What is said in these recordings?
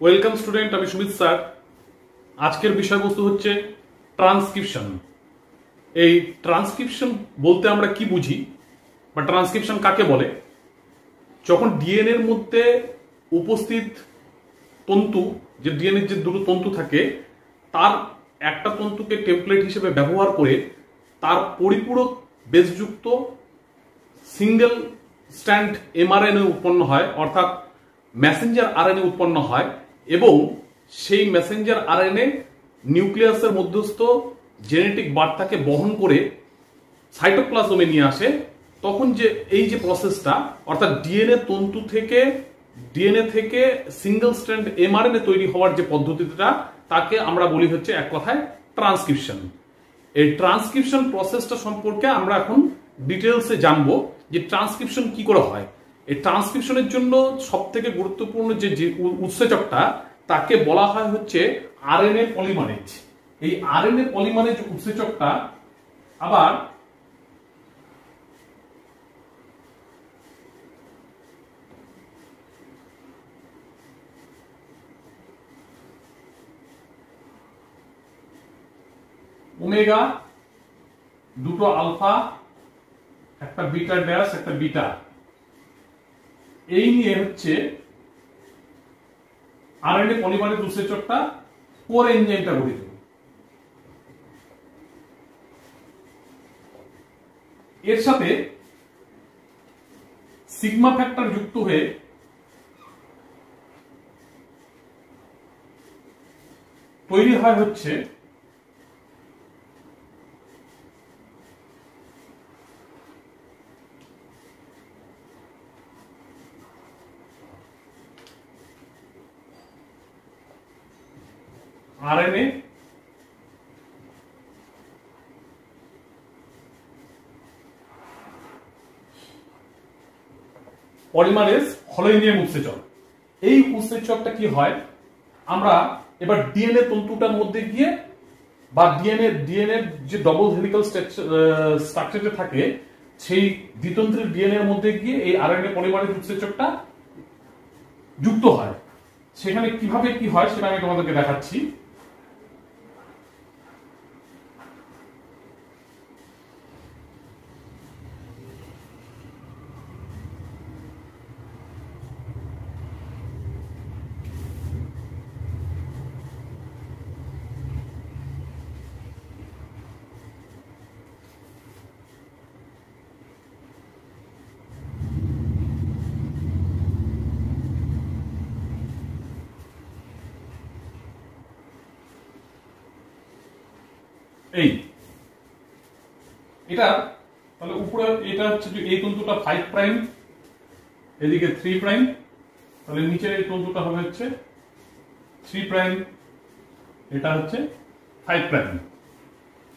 Welcome student, আমি Sumit sir. আজকের বিষয়বস্তু হচ্ছে ট্রান্সক্রিপশন। এই ট্রান্সক্রিপশন বলতে আমরা কি বুঝি বা ট্রান্সক্রিপশন কাকে বলে? যখন ডিএনএ এর মধ্যে উপস্থিত তন্তু, যে ডিএনএ যে দুটো তন্তু থাকে তার একটা তন্তুকে টেমপ্লেট হিসেবে ব্যবহার করে তার পরিপূরক বেসযুক্ত সিঙ্গেল স্ট্র্যান্ড এমআরএনএ উৎপন্ন হয়, অর্থাৎ মেসেঞ্জার আরএনএ উৎপন্ন হয় এবং সেই মেসেঞ্জার আরএনএ নিউক্লিয়াসের মধ্যস্থ জেনেটিক বার্তাকে বহন করে সাইটোপ্লাজমে নিয়ে আসে। তখন যে এই যে প্রসেসটা, অর্থাৎ ডিএনএ তন্তু থেকে সিঙ্গেল স্ট্র্যান্ড এমআরএনএ তৈরি হওয়ার যে পদ্ধতিটা, তাকে আমরা বলি হচ্ছে এক কথায় ট্রান্সক্রিপশন। এই ট্রান্সক্রিপশন প্রসেসটা সম্পর্কে আমরা এখন ডিটেলসে জানবো যে ট্রান্সক্রিপশন কি করে হয়। এই ট্রান্সক্রিপশনের জন্য সব থেকে গুরুত্বপূর্ণ যে উৎসেচকটা, তাকে বলা হয় হচ্ছে আরএনএ পলিমারেজ। এই আরএনএ পলিমারেজ উৎসেচকটা আবার ওমেগা, দুটো আলফা, একটা বিটা ড্যাশ, একটা বিটা, এই নিয়ে হচ্ছে আরএনএ পলিমারেজ উৎসেচকটা কোর এনজাইমটা গঠিত। এর সাথে সিগমা ফ্যাক্টর যুক্ত হয়ে তৈরি হয় হচ্ছে আরএনএ পলিমারেজ হলো এনজাইম উৎসেচক। এই উৎসেচকটা কি হয়, আমরা এবার ডিএনএ তন্তুটার মধ্যে গিয়ে বা ডিএনএ যে ডবল হেলিক্যাল স্ট্রাকচারে থাকে সেই দ্বিতন্ত্রের ডিএনএ এর মধ্যে গিয়ে এই আরএনএ পলিমারেজ উৎসেচকটা যুক্ত হয়। সেখানে কিভাবে কি হয় সেটা আমি তোমাদেরকে দেখাচ্ছি। এটা তাহলে উপরে এটা হচ্ছে যে এই তন্তুটা 5 প্রাইম, এদিকে 3 প্রাইম, তাহলে নিচের এই তন্তুটা হবে হচ্ছে 3 প্রাইম, এটা হচ্ছে 5 প্রাইম।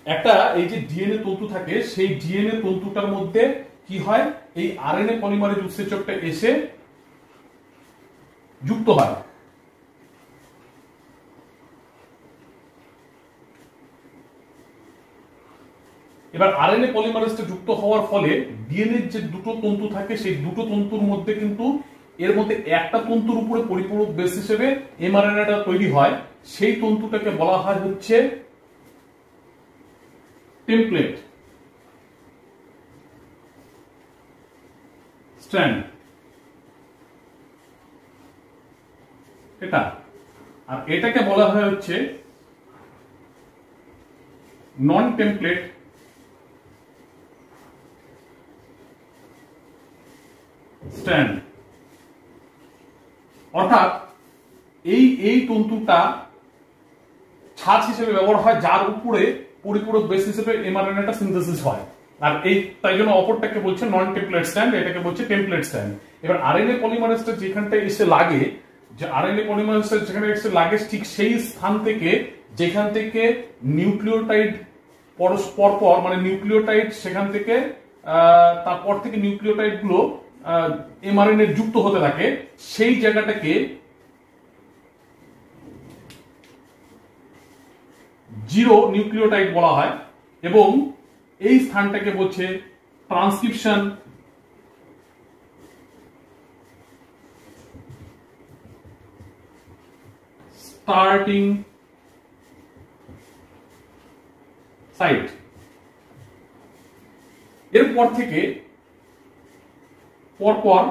একটা এই যে ডিএনএ তন্তু থাকে, সেই ডিএনএ তন্তুটার মধ্যে কি হয়, এই আরএনএ পলিমারেজ উৎসেচকটা এসে যুক্ত হয়। এবার আরএনএ পলিমারেজটা যুক্ত হওয়ার ফলে ডিএনএ যে দুটো তন্তু থাকে, সেই দুটো তন্তুর মধ্যে কিন্তু এর মধ্যে একটা তন্তুর উপরে পরিপূরক বেস হিসেবে এমআরএনএটা তৈরি হয়। সেই তন্তুটাকে বলা হয় হচ্ছে টেমপ্লেট স্ট্র্যান্ড, এটা। আর এটাকে বলা হয় হচ্ছে নন টেমপ্লেট স্ট্র্যান্ড। অর্থাৎ এই তন্তুটা ছাঁচ হিসেবে ব্যবহার হয়, যার উপরে পরিপূরক বেস হিসেবে এমআরএনএটা সিনথেসিস হয়। আর এই তাই জন্য অপরটাকে বলছে নন টেমপ্লেট স্ট্র্যান্ড, এটাকে বলছে টেমপ্লেট স্ট্র্যান্ড। এবার আরএনএ পলিমারেজটা যেখানটা এসে লাগে, যে আরএনএ পলিমারেজটা যেখানে এসে লাগে, ঠিক সেই স্থান থেকে যেখান থেকে নিউক্লিওটাইড পরস্পর মানে নিউক্লিওটাইড সেখান থেকে তারপর থেকে নিউক্লিওটাইড গুলো এমআরএনএ যুক্ত হতে থাকে, সেই জায়গাটাকে জিরো নিউক্লিওটাইড বলা হয় এবং এই স্থানটাকে বলছে ট্রান্সক্রিপশন স্টার্টিং সাইট। এরপর থেকে পরপর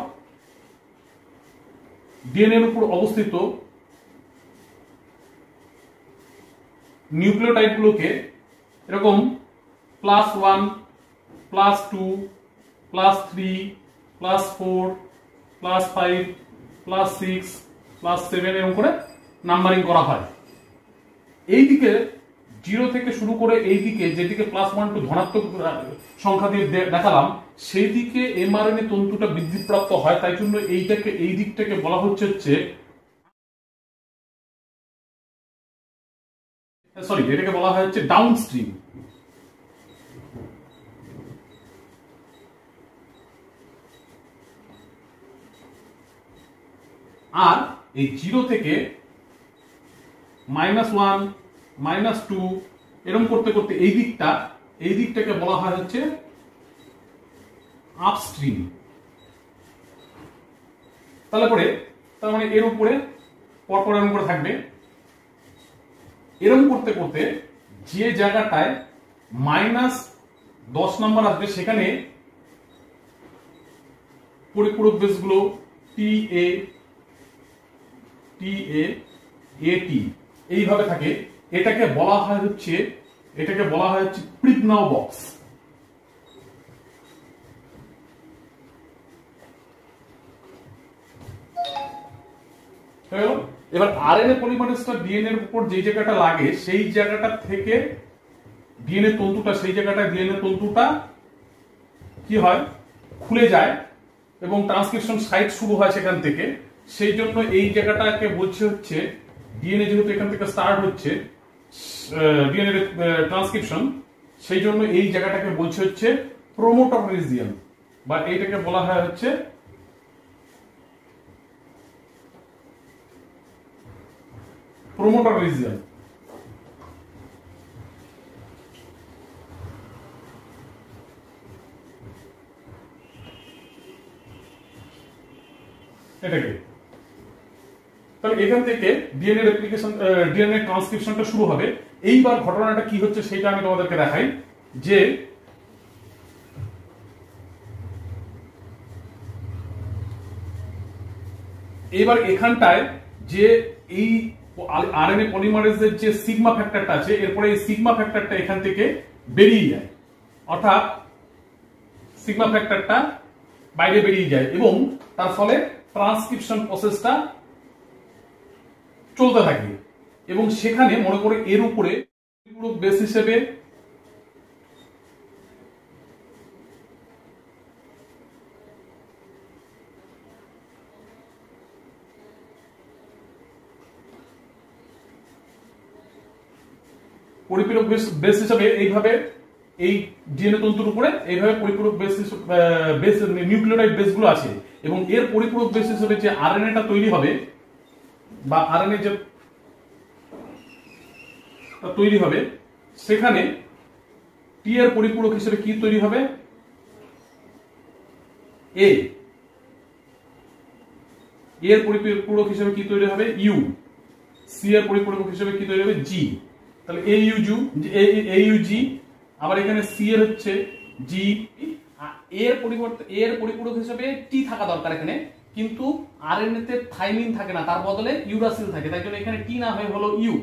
ডিএনএ এর উপর অবস্থিত নিউক্লিওটাইড গুলোকে এরকম +1 +2 +3 +4 +5 +6 +7 এরকম করে নাম্বারিং করা হয়। এই দিকে 0 থেকে শুরু করে এই দিকে যেদিকে +1 টু ধনাত্মক সংখ্যা দিয়ে দেখালাম, সেই দিকে এমআরএনএ তন্তুটা বৃদ্ধিপ্রাপ্ত হয়। তাই জন্য এই দিকটাকে বলা হচ্ছে এটাকে বলা হয় ডাউনস্ট্রিম। আর এই 0 থেকে -1 -2 এরকম করতে করতে এই দিকটাকে বলা হয় আপস্ট্রিম। তার মানে এর উপরে পরপর এরকম করে থাকবে। এরকম করতে করতে যে জায়গাটায় -10 নাম্বার আসবে সেখানে পরিপূরক বেসগুলো TA TA AT এইভাবে থাকে। এটাকে বলা হয় প্রিগনাউ বক্স। এবার আরএনএ পলিমারেজটা ডিএনএ এর উপর যে জায়গাটা লাগে সেই জায়গাটা থেকে ডিএনএ তন্তুটা কি হয়, খুলে যায় এবং ট্রান্সক্রিপশন সাইট শুরু হয় সেখান থেকে। সেই জন্য এই জায়গাটাকে বলছে ডিএনএ যেহেতু এখান থেকে স্টার্ট হচ্ছে ডিএনএ ট্রান্সক্রিপশন, সেই জন্য এই জায়গাটাকে বলছে প্রোমোটার রিজিয়ন, বা এইটাকে বলা হয় প্রোমোটার রিজিয়ন। এটাকে তাহলে এখান থেকে ডিএনএ রেপ্লিকেশন ডিএনএ ট্রান্সক্রিপশনটা শুরু হবে। এইবার ঘটনাটা কি হচ্ছে সেটা আমি তোমাদেরকে দেখাই। যে এবার এখানটায় যে এই আরএনএ পলিমারেজের যে সিগমা ফ্যাক্টরটা আছে, এরপরে এই সিগমা ফ্যাক্টরটা এখান থেকে বেরিয়ে যায়, অর্থাৎ সিগমা ফ্যাক্টরটা বাইরে বেরিয়ে যায় এবং তার ফলে ট্রান্সক্রিপশন প্রসেসটা চলতে থাকে। এবং সেখানে মনে করে এর উপরে পরিপূরক বেস হিসেবে এইভাবে এই ডিএনএ তন্তুর উপরে এইভাবে পরিপূরক বেস নিউক্লিওটাইড বেসগুলো আছে। এবং এর পরিপূরক বেস হিসেবে যে আরএনএটা তৈরি হবে বা আরএনএ যে তৈরি হবে, সেখানে টি এর পরিপূরক হিসেবে কি তৈরি হবে, এ এর পরিপূরক হিসেবে কি তৈরি হবে, ইউ। সি এর পরিপূরক হিসেবে কি তৈরি হবে, জি। তাহলে AUG, আবার এখানে সি এর জি। এর পরিপূরক হিসেবে টি থাকা দরকার এখানে, কিন্তু আরএনএ তে থাইমিন থাকে না, তার বদলে ইউরাসিল থাকে। তাই জন্য এখানে টি না হয়ে হলো ইউ,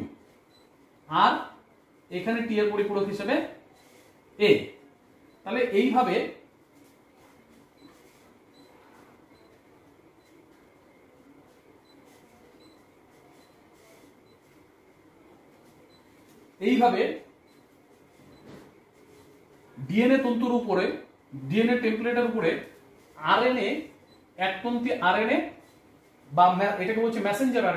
আর এখানে টি এর পরিপূরক হিসেবে এ। তাহলে এইভাবে ডিএনএ তন্তুর উপরে, ডিএনএ টেমপ্লেটের উপরে আরএনএ, একতন্ত্রী আরএনএ বা এটাকে বলছে মেসেঞ্জার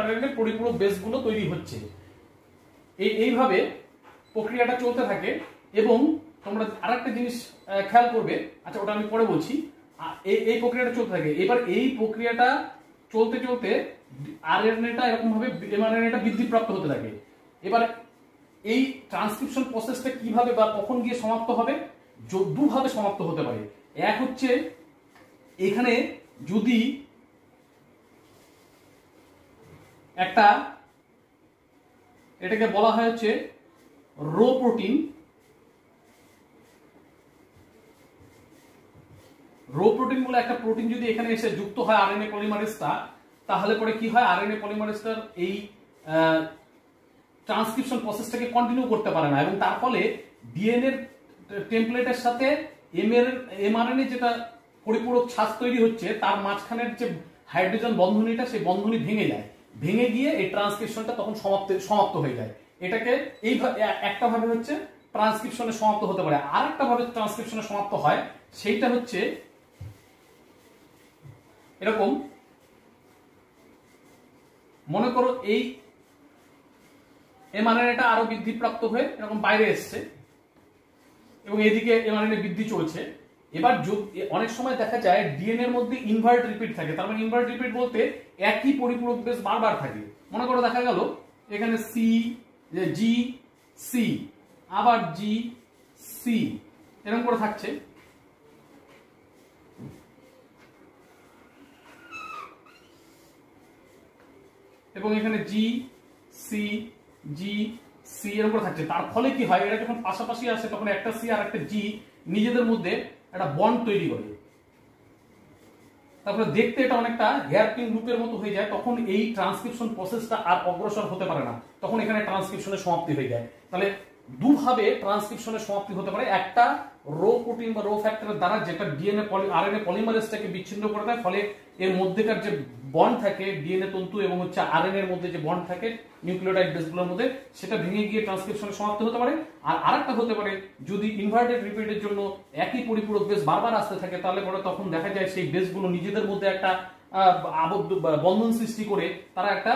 আরএনএ পরিপূরক বেসগুলো তৈরি হচ্ছে। এইভাবে প্রক্রিয়াটা চলতে থাকে। এবং তোমরা আরেকটা জিনিস খেয়াল করবে, আচ্ছা ওটা আমি পরে বলছি। এই প্রক্রিয়াটা চলতে থাকে। এবার এই প্রক্রিয়াটা চলতে চলতে আরএনএটা এরকম ভাবে এমআরএনএটা বৃদ্ধিপ্রাপ্ত হতে থাকে। এবার এই ট্রান্সক্রিপশন প্রসেসটা কিভাবে বা কখন গিয়ে সমাপ্ত হবে, দুভাবে সমাপ্ত হতে পারে। এক হচ্ছে এখানে যদি একটা, এটাকে বলা হয় হচ্ছে রো প্রোটিন। রো প্রোটিন বলে একটা প্রোটিন যদি এখানে এসে যুক্ত হয় আরএনএ পলিমারেজটা, তাহলে পরে কি হয়, আরএনএ পলিমারেজটার এই ট্রান্সক্রিপশন প্রসেসটাকে কন্টিনিউ করতে পারে না, এবং তার ফলে ডিএনএ টেমপ্লেটের সাথে এমআরএনএ যেটা পরিপূরক ছাঁচ তৈরি হচ্ছে তার মাঝখানের যে হাইড্রোজেন বন্ধনীটা, সেই বন্ধনী ভেঙে যায়, ভেঙে গিয়ে এই ট্রান্সক্রিপশনটা তখন সমাপ্ত হয়ে যায়। এটাকে এই একটা ভাবে হচ্ছে ট্রান্সক্রিপশনে সমাপ্ত হতে পারে। আর একটা ভাবে ট্রান্সক্রিপশনে সমাপ্ত হয়, সেইটা হচ্ছে এরকম, মনে করো এই এমআরএনএটা আরো বৃদ্ধিপ্রাপ্ত হয়ে এরকম বাইরে এসছে এবং এদিকে এমআরএনএ বৃদ্ধি চলছে। এবার অনেক সময় দেখা যায় ডিএনএ এর মধ্যে ইনভার্ট রিপিট থাকে। তার মানে ইনভার্ট রিপিট বলতে একই পরিপূরক বেস বারবার থাকে। মনে করো দেখা গেল এখানে সি, জি, সি, আবার জি, সি, এরকম করে থাকছে। এবং এখানে জি, সি, জি, সি এরকম করে থাকছে। তার ফলে কি হয়, এরা যখন পাশাপাশি আসে তখন একটা সি আর একটা জি নিজেদের মধ্যে একটা বন্ড তৈরি করে। তারপরে দেখতে এটা অনেকটা হেয়ারপিন লুপের মতো হয়ে যায়। তখন এই ট্রান্সক্রিপশন প্রসেসটা আর অগ্রসর হতে পারে না, তখন এখানে ট্রান্সক্রিপশনের সমাপ্তি হয়ে যায়। তাহলে দুভাবে ট্রান্সক্রিপশনের সমাপ্তি হতে পারে। একটা রো প্রোটিন বা রো ফ্যাক্টরের দ্বারা, যেটা ডিএনএ আরএনএ পলিমারেজটাকে বিচ্ছিন্ন করে দেয়, ফলে এর মধ্যেকার যে বন্ড থাকে ডিএনএ তন্তু এবং হচ্ছে আরএনএ এর মধ্যে যে বন্ড থাকে নিউক্লিওটাইড বেসগুলোর মধ্যে, সেটা ভেঙে গিয়ে ট্রান্সক্রিপশনে সমাপ্ত হতে পারে। আর আরেকটা হতে পারে, যদি ইনভার্টেড রিপিটের জন্য একই পরিপূরক বেস বারবার আসতে থাকে, তাহলে পরে তখন দেখা যায় সেই বেসগুলো নিজেদের মধ্যে একটা আবদ্ধ বন্ধন সৃষ্টি করে তারা একটা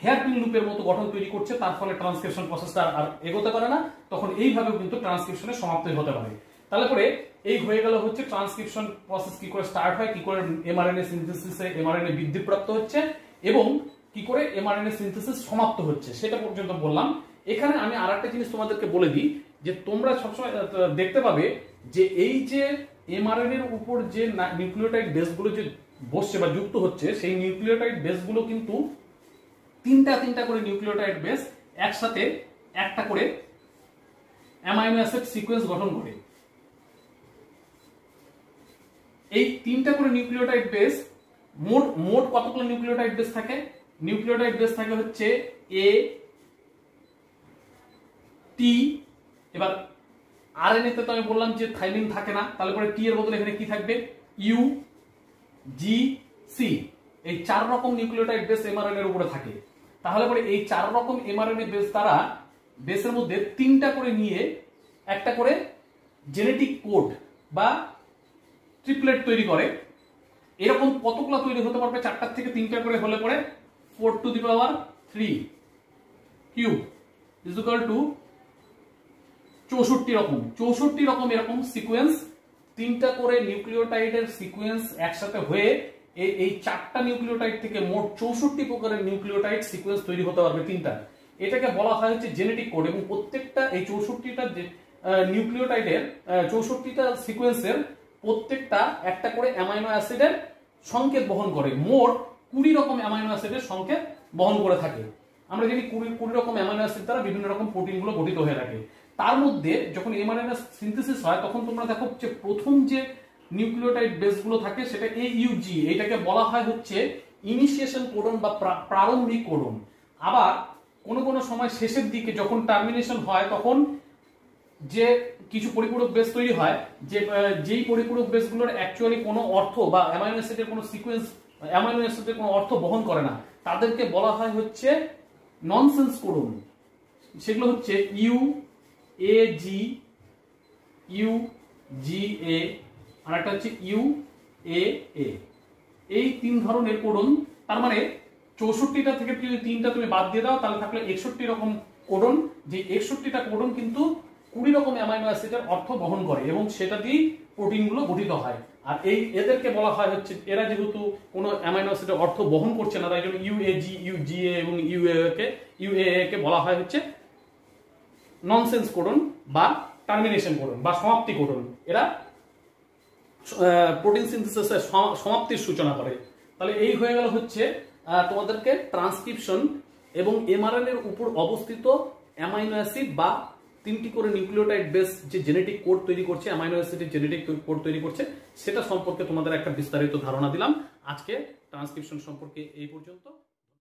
হেয়ারপিন লুপের মতো গঠন তৈরি করছে। তার ফলে ট্রান্সক্রিপশন প্রসেসটা আর এগোতে পারে না। তখন এইভাবেও কিন্তু ট্রান্সক্রিপশনের সমাপ্তি হতে পারে। তাহলে পরে এই হয়ে গেল হচ্ছে ট্রান্সক্রিপশন প্রসেস কি করে স্টার্ট হয়, কি করে এমআরএনএ সিনথেসিসে এমআরএনএ বৃদ্ধিপ্রাপ্ত হচ্ছে এবং কি করে এমআরএনএ সিনথেসিস সমাপ্ত হচ্ছে, সেটা পর্যন্ত বললাম। এখানে আমি আরেকটা জিনিস তোমাদেরকে বলে দিই, যে তোমরা সবসময় দেখতে পাবে যে এই যে এমআরএনএ এর উপর যে নিউক্লিওটাইড বেসগুলো যে বসছে বা যুক্ত হচ্ছে, সেই নিউক্লিওটাইড বেসগুলো কিন্তু তিনটা করে নিউক্লিওটাইড বেস একসাথে একটা করে অ্যামাইনো অ্যাসিড সিকোয়েন্স গঠন করে। এই তিনটা করে নিউক্লিওটাইড বেস, মোট কতগুলো নিউক্লিওটাইড বেস থাকে? নিউক্লিওটাইড বেস থাকে হচ্ছে এ, টি। এবার আরএনএ তে তো আমি বললাম যে থাইমিন থাকে না, তাহলে পরে টি এর বদলে এখানে কি থাকবে? U, G, C. এই 4 রকম নিউক্লিওটাইড বেস এমআরএনএ এর উপরে থাকে। তাহলে পরে এই 4 রকম এমআরএনএ বেস দ্বারা বেসের মধ্যে 3টা করে নিয়ে একটা করে জেনেটিক কোড বা ট্রিপলেট তৈরি করে। এরকম কতগুলো তৈরি হতে পারবে? 4টার থেকে 3টা করে হলে পরে 4 to the power 3 cube is equal to 64 রকম। 64 রকম এরকম সিকোয়েন্স, 3টা করে নিউক্লিওটাইডের সিকোয়েন্স একসাথে হয়ে এই 4টা নিউক্লিওটাইড থেকে মোট 64 প্রকারের নিউক্লিওটাইড সিকোয়েন্স তৈরি হতে পারবে 3টা। এটাকে বলা হয় হচ্ছে জেনেটিক কোড। এবং প্রত্যেকটা এই 64টা নিউক্লিওটাইডের 64টা সিকোয়েন্সের প্রত্যেকটা একটা করে অ্যামাইনো অ্যাসিডের সংকেত বহন করে। মোট 20 রকম অ্যামাইনো অ্যাসিডের সংকেত বহন করে থাকে। আমরা জানি 20 রকম অ্যামাইনো অ্যাসিড দ্বারা বিভিন্ন রকম প্রোটিনগুলো গঠিত হয়ে থাকে। তার মধ্যে যখন এমআরএনএ সিনথেসিস হয়, তখন তোমরা দেখো যে প্রথম যে নিউক্লিওটাইড বেসগুলো থাকে সেটা এইউজি, এটাকে বলা হয় হচ্ছে ইনিশিয়েশন কোডন বা প্রারম্ভিক কোডন। আবার কোনো সময় শেষের দিকে যখন টার্মিনেশন হয়, তখন যে কিছু পরিপূরক বেস তৈরি হয়, যেই পরিপূরক বেসগুলোর অ্যাকচুয়ালি কোনো অর্থ বা অ্যামাইনো অ্যাসিডের কোনো সিকোয়েন্স, অ্যামাইনো অ্যাসিডের কোনো অর্থ বহন করে না, তাদেরকে বলা হয় হচ্ছে ননসেন্স কোডন। সেগুলো হচ্ছে ইউ এ জি, ইউ জি এ, আর একটা হচ্ছে ইউ এ এ। এই 3 ধরনের কোডন। তার মানে 64টা থেকে যদি 3টা তুমি বাদ দিয়ে দাও, তাহলে থাকলে 61 রকম কোডন। যে 61টা কোডন কিন্তু 20 রকম অ্যামাইনো অ্যাসিডের অর্থ বহন করে এবং সেটা দিয়ে প্রোটিনগুলো গঠিত হয়। আর এদেরকে বলা হয় হচ্ছে, এরা যেহেতু কোনো অ্যামাইনো অ্যাসিডের অর্থ বহন করছে না, তাই জন্য ইউএজি, ইউজিএ এবং ইউএএ কে বলা হয় হচ্ছে ননসেন্স কোডন বা টার্মিনেশন কোডন বা সমাপ্তি কোডন। এরা প্রোটিন সিনথেসিসের সমাপ্তির সূচনা করে। তাহলে এই হয়ে গেল হচ্ছে তোমাদেরকে ট্রান্সক্রিপশন এবং এমআরএনএ এর উপর অবস্থিত অ্যামাইনো অ্যাসিড বা 3টি করে নিউক্লিওটাইড বেস যে জেনেটিক কোড তৈরি করছে, অ্যামাইনো অ্যাসিডের জেনেটিক কোড তৈরি করছে, সেটা সম্পর্কে তোমাদের একটা বিস্তারিত ধারণা দিলাম। আজকে ট্রান্সক্রিপশন সম্পর্কে এই পর্যন্ত।